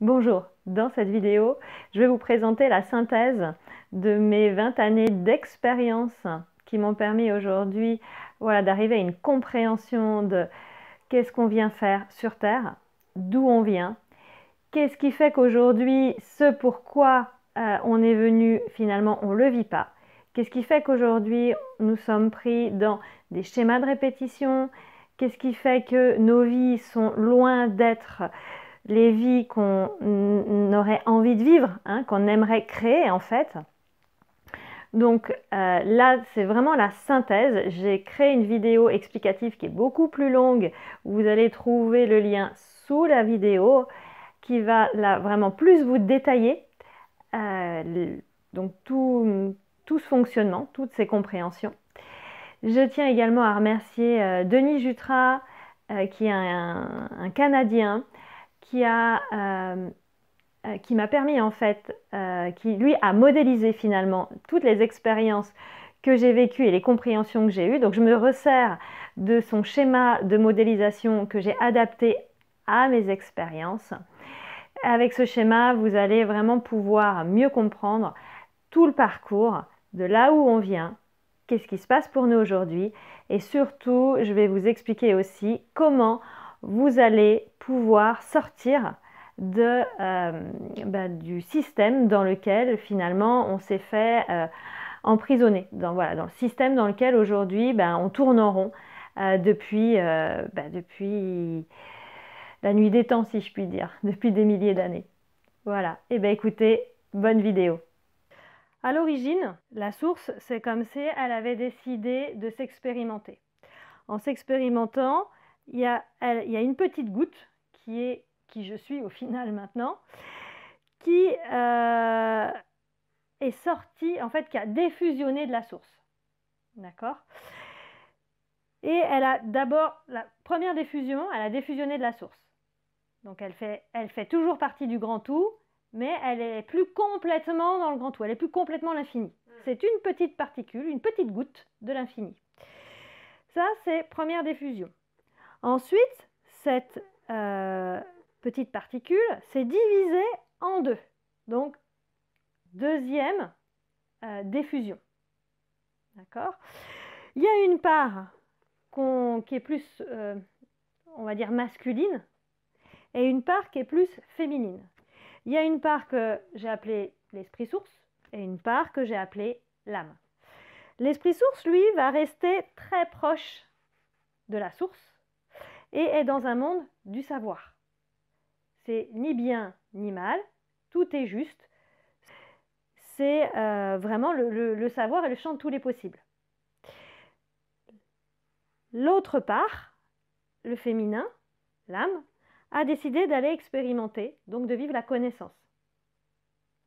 Bonjour, dans cette vidéo, je vais vous présenter la synthèse de mes 20 années d'expérience qui m'ont permis aujourd'hui d'arriver à une compréhension de qu'est-ce qu'on vient faire sur Terre, d'où on vient, qu'est-ce qui fait qu'aujourd'hui, ce pourquoi on est venu, finalement, on ne le vit pas, qu'est-ce qui fait qu'aujourd'hui, nous sommes pris dans des schémas de répétition, qu'est-ce qui fait que nos vies sont loin d'être les vies qu'on aurait envie de vivre, hein, qu'on aimerait créer en fait. Donc là, c'est vraiment la synthèse. J'ai créé une vidéo explicative qui est beaucoup plus longue. Vous allez trouver le lien sous la vidéo qui va là vraiment plus vous détailler donc tout ce fonctionnement, toutes ces compréhensions. Je tiens également à remercier Denis Jutras, qui est un Canadien, qui m'a permis en fait, qui lui a modélisé finalement toutes les expériences que j'ai vécues et les compréhensions que j'ai eues. Donc je me resserre de son schéma de modélisation que j'ai adapté à mes expériences. Avec ce schéma, vous allez vraiment pouvoir mieux comprendre tout le parcours de là où on vient, qu'est-ce qui se passe pour nous aujourd'hui, et surtout, je vais vous expliquer aussi comment vous allez pouvoir sortir du système dans lequel finalement on s'est fait emprisonner, dans le système dans lequel aujourd'hui on tourne en rond depuis la nuit des temps, si je puis dire, depuis des milliers d'années. Voilà, et écoutez, bonne vidéo. À l'origine, la source, c'est comme si elle avait décidé de s'expérimenter. En s'expérimentant, il y a une petite goutte qui est qui je suis au final maintenant, qui est sortie, en fait, qui a défusionné de la source. D'accord? Et elle a d'abord, la première diffusion, elle a défusionné de la source. Donc elle fait toujours partie du grand tout, mais elle est plus complètement dans le grand tout, elle est plus complètement l'infini. C'est une petite particule, une petite goutte de l'infini. Ça, c'est première diffusion. Ensuite, cette petite particule s'est divisée en deux. Donc, deuxième diffusion. D'accord? Il y a une part qui est plus, on va dire, masculine, et une part qui est plus féminine. Il y a une part que j'ai appelée l'esprit source et une part que j'ai appelée l'âme. L'esprit source, lui, va rester très proche de la source et est dans un monde du savoir. C'est ni bien ni mal, tout est juste. C'est vraiment le savoir et le champ de tous les possibles. L'autre part, le féminin, l'âme, a décidé d'aller expérimenter, donc de vivre la connaissance.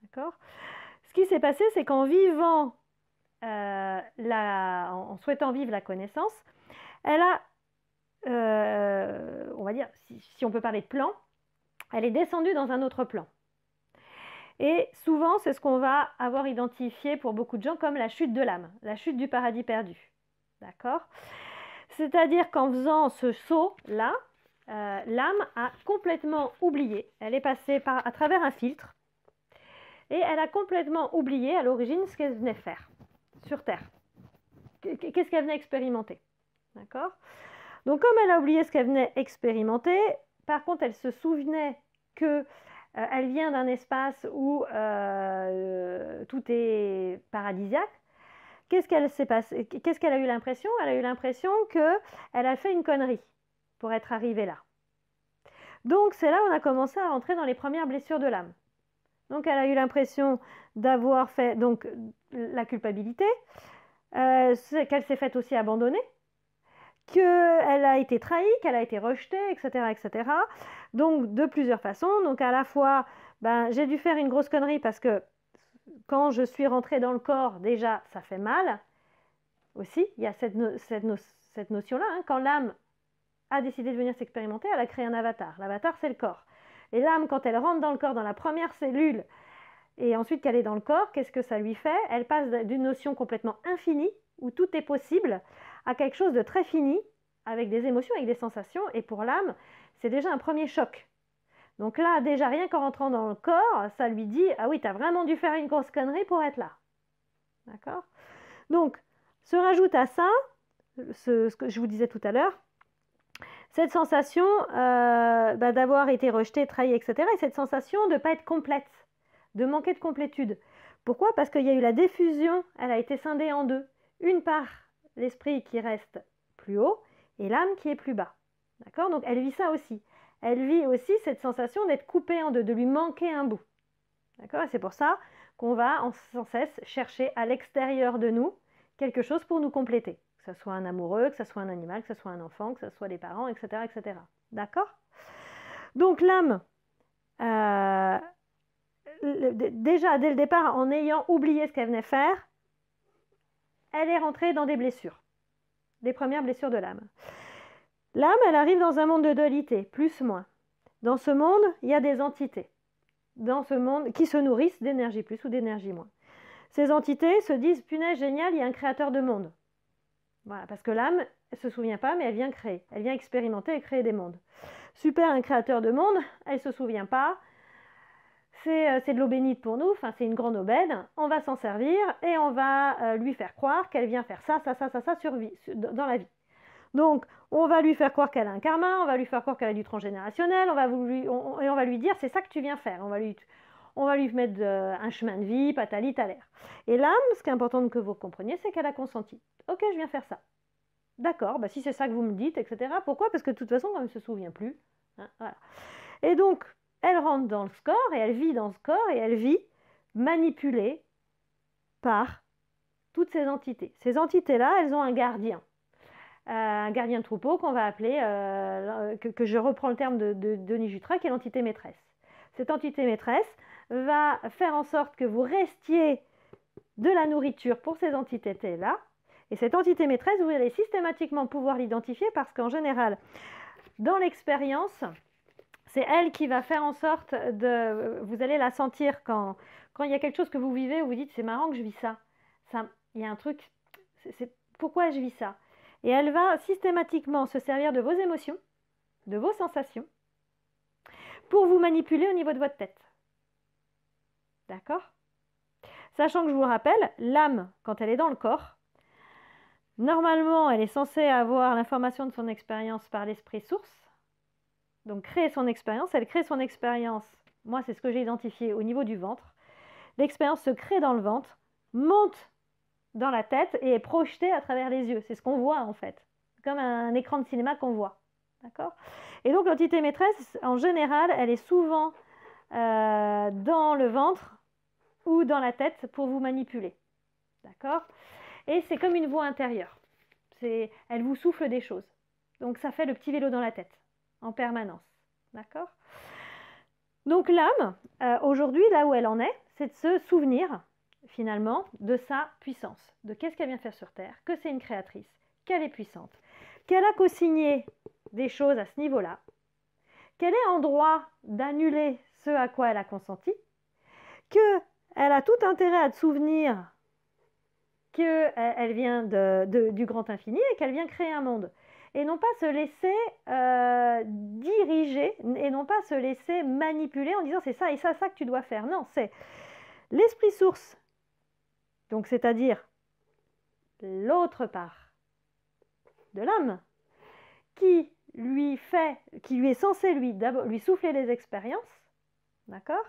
D'accord ? Ce qui s'est passé, c'est qu'en vivant, en souhaitant vivre la connaissance, elle a, on va dire, si on peut parler de plan, elle est descendue dans un autre plan. Et souvent, c'est ce qu'on va avoir identifié pour beaucoup de gens comme la chute de l'âme, la chute du paradis perdu. D'accord ? C'est-à-dire qu'en faisant ce saut-là, l'âme a complètement oublié, elle est passée à travers un filtre, et elle a complètement oublié à l'origine ce qu'elle venait faire sur Terre. Qu'est-ce qu'elle venait expérimenter. D'accord ? Donc comme elle a oublié ce qu'elle venait expérimenter, par contre elle se souvenait que elle vient d'un espace où tout est paradisiaque. Qu'est-ce qu'elle a eu l'impression? Elle a eu l'impression qu'elle a fait une connerie pour être arrivée là. Donc c'est là où on a commencé à rentrer dans les premières blessures de l'âme. Donc elle a eu l'impression d'avoir fait donc la culpabilité, qu'elle s'est faite aussi abandonner, qu'elle a été trahie, qu'elle a été rejetée, etc., etc. Donc de plusieurs façons. Donc à la fois, j'ai dû faire une grosse connerie parce que quand je suis rentrée dans le corps, déjà, ça fait mal. Aussi, il y a cette notion-là. Hein, quand l'âme a décidé de venir s'expérimenter, elle a créé un avatar. L'avatar, c'est le corps. Et l'âme, quand elle rentre dans le corps, dans la première cellule, et ensuite qu'elle est dans le corps, qu'est-ce que ça lui fait? Elle passe d'une notion complètement infinie, où tout est possible, à quelque chose de très fini, avec des émotions, avec des sensations. Et pour l'âme, c'est déjà un premier choc. Donc là, déjà, rien qu'en rentrant dans le corps, ça lui dit « Ah oui, tu as vraiment dû faire une grosse connerie pour être là. » D'accord? Donc, se rajoute à ça, ce que je vous disais tout à l'heure, cette sensation d'avoir été rejetée, trahie, etc. Et cette sensation de ne pas être complète, de manquer de complétude. Pourquoi? Parce qu'il y a eu la diffusion, elle a été scindée en deux. Une part, l'esprit qui reste plus haut et l'âme qui est plus bas. D'accord? Donc elle vit ça aussi. Elle vit aussi cette sensation d'être coupée en deux, de lui manquer un bout. D'accord? Et c'est pour ça qu'on va sans cesse chercher à l'extérieur de nous quelque chose pour nous compléter. Que ce soit un amoureux, que ce soit un animal, que ce soit un enfant, que ce soit des parents, etc. etc. D'accord? Donc l'âme, déjà dès le départ, en ayant oublié ce qu'elle venait faire, elle est rentrée dans des blessures. Les premières blessures de l'âme. L'âme, elle arrive dans un monde de dualité, plus-moins. Dans ce monde, il y a des entités. Dans ce monde, qui se nourrissent d'énergie plus ou d'énergie moins. Ces entités se disent, punaise, génial, il y a un créateur de monde. Voilà, parce que l'âme, elle ne se souvient pas, mais elle vient créer. Elle vient expérimenter et créer des mondes. Super, un créateur de monde, elle ne se souvient pas. C'est de l'eau bénite pour nous, enfin c'est une grande aubaine. On va s'en servir et on va lui faire croire qu'elle vient faire ça dans la vie. Donc, on va lui faire croire qu'elle a un karma, on va lui faire croire qu'elle a du transgénérationnel, on va lui dire c'est ça que tu viens faire. On va lui mettre un chemin de vie, patali talaire. Et l'âme, ce qui est important que vous compreniez, c'est qu'elle a consenti. Ok, je viens faire ça. D'accord, si c'est ça que vous me dites, etc. Pourquoi? Parce que de toute façon, elle ne se souvient plus. Hein, voilà. Et donc, elle rentre dans le corps, et elle vit dans ce corps, et elle vit manipulée par toutes ces entités. Ces entités-là, elles ont un gardien de troupeau qu'on va appeler, que je reprends le terme de Denis Jutra, qui est l'entité maîtresse. Cette entité maîtresse va faire en sorte que vous restiez de la nourriture pour ces entités-là. Et cette entité maîtresse, vous allez systématiquement pouvoir l'identifier parce qu'en général, dans l'expérience, c'est elle qui va faire en sorte de... Vous allez la sentir quand il y a quelque chose que vous vivez, où vous dites, c'est marrant que je vis ça. Il y a un truc, pourquoi je vis ça? Et elle va systématiquement se servir de vos émotions, de vos sensations, pour vous manipuler au niveau de votre tête. D'accord? Sachant que je vous rappelle, l'âme, quand elle est dans le corps, normalement, elle est censée avoir l'information de son expérience par l'esprit source. Donc, créer son expérience. Elle crée son expérience. Moi, c'est ce que j'ai identifié au niveau du ventre. L'expérience se crée dans le ventre, monte dans la tête et est projetée à travers les yeux. C'est ce qu'on voit, en fait. Comme un écran de cinéma qu'on voit. D'accord? Et donc, l'entité maîtresse, en général, elle est souvent dans le ventre ou dans la tête pour vous manipuler. D'accord? Et c'est comme une voix intérieure. Elle vous souffle des choses. Donc ça fait le petit vélo dans la tête, en permanence. D'accord? Donc l'âme, aujourd'hui, là où elle en est, c'est de se souvenir, finalement, de sa puissance. De qu'est-ce qu'elle vient faire sur Terre, que c'est une créatrice, qu'elle est puissante, qu'elle a co-signé des choses à ce niveau-là, qu'elle est en droit d'annuler ce à quoi elle a consenti, qu'elle a tout intérêt à te souvenir qu'elle vient du grand infini et qu'elle vient créer un monde. Et non pas se laisser diriger, et non pas se laisser manipuler en disant c'est ça et ça que tu dois faire. Non, c'est l'esprit source, donc c'est-à-dire l'autre part de l'âme, qui lui est censé lui souffler les expériences, d'accord?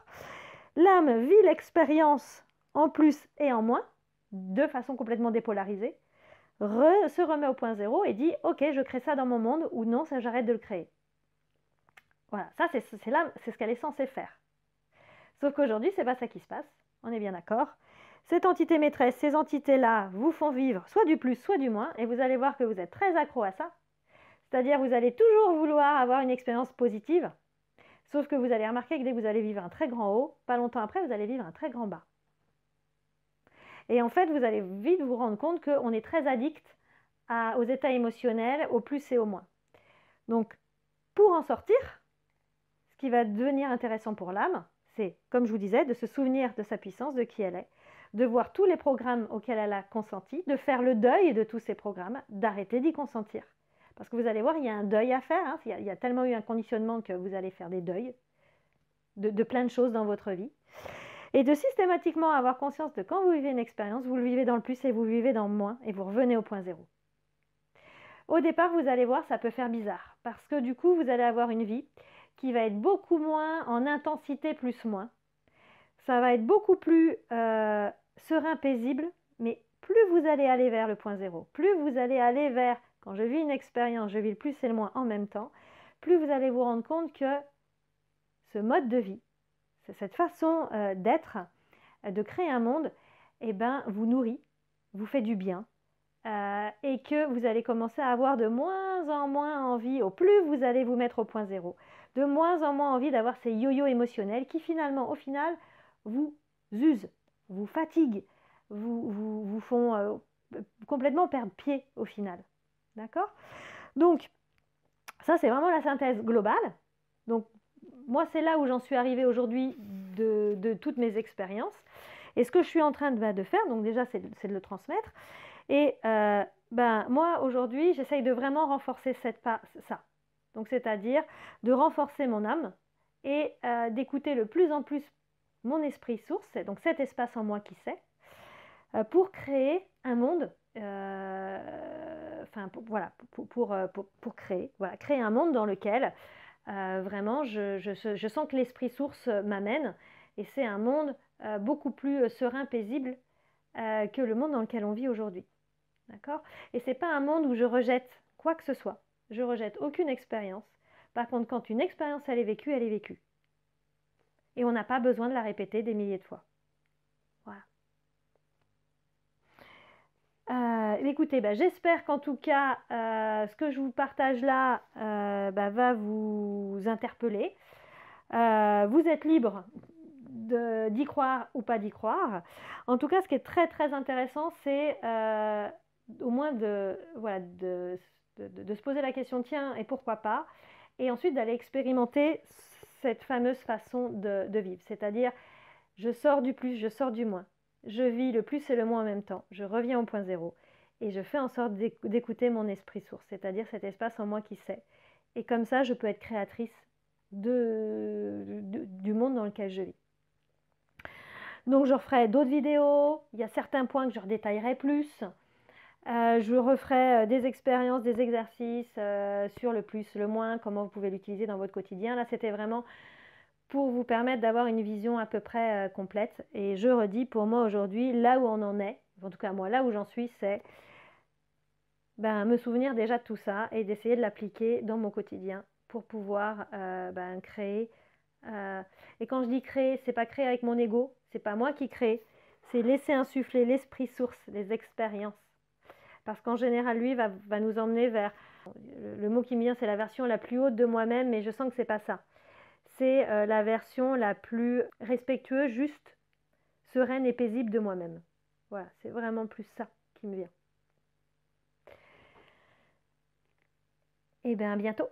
L'âme vit l'expérience en plus et en moins, de façon complètement dépolarisée, se remet au point zéro et dit ok, je crée ça dans mon monde, ou non, ça j'arrête de le créer. Voilà, ça c'est ce qu'elle est censée faire. Sauf qu'aujourd'hui, c'est pas ça qui se passe, on est bien d'accord. Cette entité maîtresse, ces entités-là vous font vivre soit du plus, soit du moins, et vous allez voir que vous êtes très accro à ça. C'est-à-dire vous allez toujours vouloir avoir une expérience positive, sauf que vous allez remarquer que dès que vous allez vivre un très grand haut, pas longtemps après, vous allez vivre un très grand bas. Et en fait, vous allez vite vous rendre compte qu'on est très addict aux états émotionnels, au plus et au moins. Donc, pour en sortir, ce qui va devenir intéressant pour l'âme, c'est, comme je vous disais, de se souvenir de sa puissance, de qui elle est, de voir tous les programmes auxquels elle a consenti, de faire le deuil de tous ces programmes, d'arrêter d'y consentir. Parce que vous allez voir, il y a un deuil à faire, hein. Il y a tellement eu un conditionnement que vous allez faire des deuils. de plein de choses dans votre vie. Et de systématiquement avoir conscience de quand vous vivez une expérience, vous le vivez dans le plus et vous le vivez dans le moins et vous revenez au point zéro. Au départ, vous allez voir, ça peut faire bizarre parce que du coup, vous allez avoir une vie qui va être beaucoup moins en intensité plus moins. Ça va être beaucoup plus serein, paisible, mais plus vous allez aller vers le point zéro, plus vous allez aller vers, quand je vis une expérience, je vis le plus et le moins en même temps, plus vous allez vous rendre compte que ce mode de vie, cette façon d'être, de créer un monde, eh ben, vous nourrit, vous fait du bien, et que vous allez commencer à avoir de moins en moins envie, au plus vous allez vous mettre au point zéro, de moins en moins envie d'avoir ces yo-yo émotionnels qui finalement, au final, vous usent, vous fatiguent, vous font complètement perdre pied au final. D'accord? Donc, ça c'est vraiment la synthèse globale. Donc, moi c'est là où j'en suis arrivée aujourd'hui de toutes mes expériences. Et ce que je suis en train de faire, donc déjà c'est de le transmettre. Et moi aujourd'hui j'essaye de vraiment renforcer ça. Donc c'est-à-dire de renforcer mon âme et d'écouter le plus en plus mon esprit source, donc cet espace en moi qui sait, pour créer un monde, pour créer un monde dans lequel vraiment je sens que l'esprit source m'amène, et c'est un monde beaucoup plus serein, paisible que le monde dans lequel on vit aujourd'hui. D'accord? Et c'est pas un monde où je rejette quoi que ce soit. Je rejette aucune expérience. Par contre, quand une expérience elle est vécue, elle est vécue. Et on n'a pas besoin de la répéter des milliers de fois. Voilà. Écoutez, j'espère qu'en tout cas, ce que je vous partage là va vous interpeller. Vous êtes libre d'y croire ou pas d'y croire. En tout cas, ce qui est très très intéressant, c'est au moins de se poser la question, tiens, et pourquoi pas, et ensuite d'aller expérimenter cette fameuse façon de vivre, c'est-à-dire je sors du plus, je sors du moins, je vis le plus et le moins en même temps, je reviens au point zéro, et je fais en sorte d'écouter mon esprit source, c'est-à-dire cet espace en moi qui sait, et comme ça je peux être créatrice du monde dans lequel je vis. Donc je referai d'autres vidéos, il y a certains points que je redétaillerai plus. Je referai des expériences, des exercices sur le plus, le moins, comment vous pouvez l'utiliser dans votre quotidien. Là, c'était vraiment pour vous permettre d'avoir une vision à peu près complète. Et je redis, pour moi aujourd'hui, là où on en est, en tout cas moi, là où j'en suis, c'est me souvenir déjà de tout ça et d'essayer de l'appliquer dans mon quotidien pour pouvoir créer. Et quand je dis créer, c'est pas créer avec mon ego, c'est pas moi qui crée, c'est laisser insuffler l'esprit source, les expériences. Parce qu'en général, lui va nous emmener vers, le mot qui me vient, c'est la version la plus haute de moi-même, mais je sens que c'est pas ça. C'est la version la plus respectueuse, juste, sereine et paisible de moi-même. Voilà, c'est vraiment plus ça qui me vient. Et bien, à bientôt.